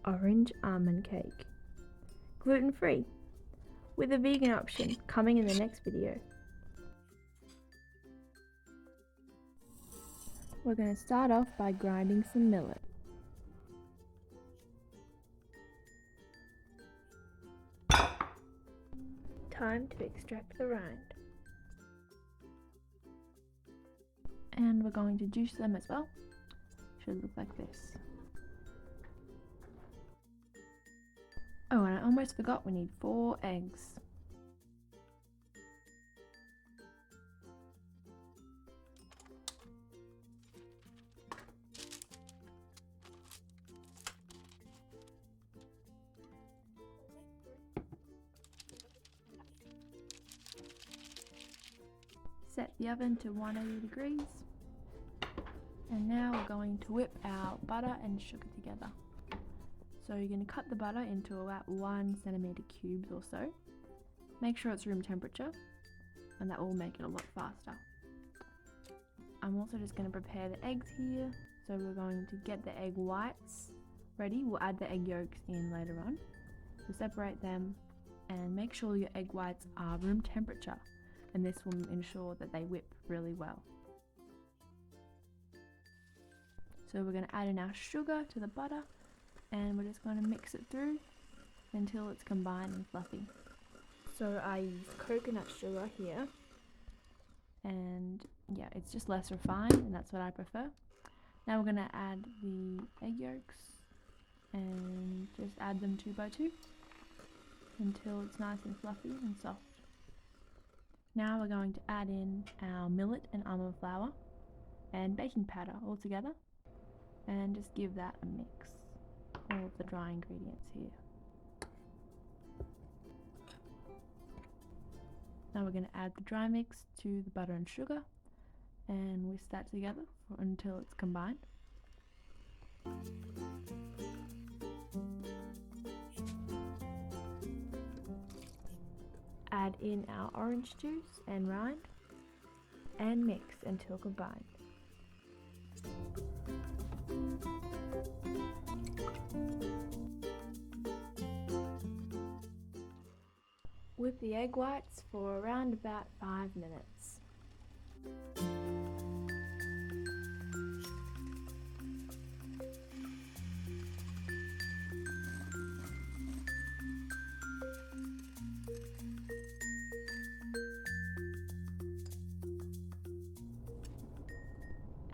orange almond cake. Gluten-free, with a vegan option coming in the next video. We're going to start off by grinding some millet. Time to extract the rind. And we're going to juice them as well. Should look like this. Oh, and I almost forgot, we need 4 eggs. Set the oven to 180 degrees. And now we're going to whip our butter and sugar together. So you're going to cut the butter into about 1 centimeter cubes or so. Make sure it's room temperature, and that will make it a lot faster. I'm also just going to prepare the eggs here. So we're going to get the egg whites ready. We'll add the egg yolks in later on. We'll separate them and make sure your egg whites are room temperature, and this will ensure that they whip really well. So we're going to add in our sugar to the butter, and we're just going to mix it through until it's combined and fluffy. So I use coconut sugar here, and yeah, it's just less refined, and that's what I prefer. Now we're going to add the egg yolks and just add them 2 by 2 until it's nice and fluffy and soft. Now we're going to add in our millet and almond flour and baking powder all together, and just give that a mix. All of the dry ingredients here. Now we're going to add the dry mix to the butter and sugar and whisk that together until it's combined. Add in our orange juice and rind and mix until combined. Whip the egg whites for around about 5 minutes.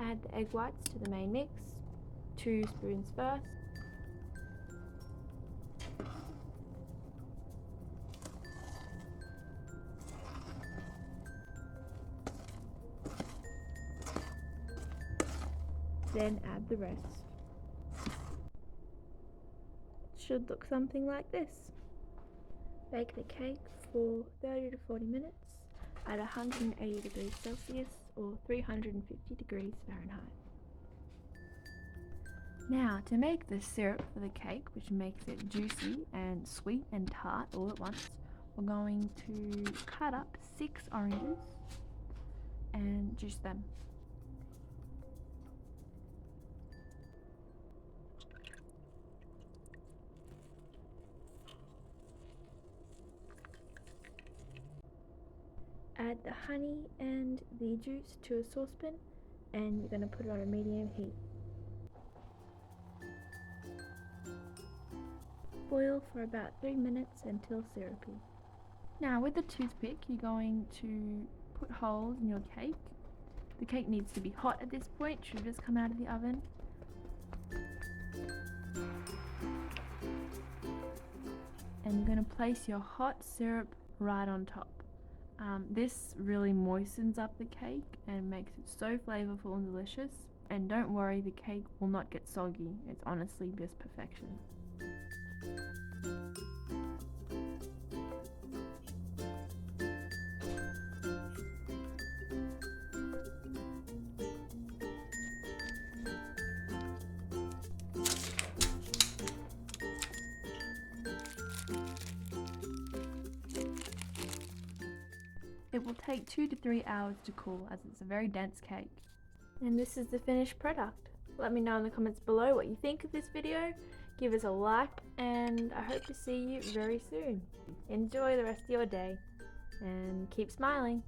Add the egg whites to the main mix, 2 spoons first. Then add the rest. It should look something like this. Bake the cake for 30 to 40 minutes at 180 degrees Celsius or 350 degrees Fahrenheit. Now, to make the syrup for the cake, which makes it juicy and sweet and tart all at once, we're going to cut up 6 oranges and juice them. Add the honey and the juice to a saucepan, and you're going to put it on a medium heat. Boil for about 3 minutes until syrupy. Now with the toothpick, you're going to put holes in your cake. The cake needs to be hot at this point, should just come out of the oven. And you're going to place your hot syrup right on top. This really moistens up the cake and makes it so flavorful and delicious. And don't worry, the cake will not get soggy. It's honestly just perfection. It will take 2 to 3 hours to cool, as it's a very dense cake. And this is the finished product. Let me know in the comments below what you think of this video. give us a like, and I hope to see you very soon. Enjoy the rest of your day and keep smiling.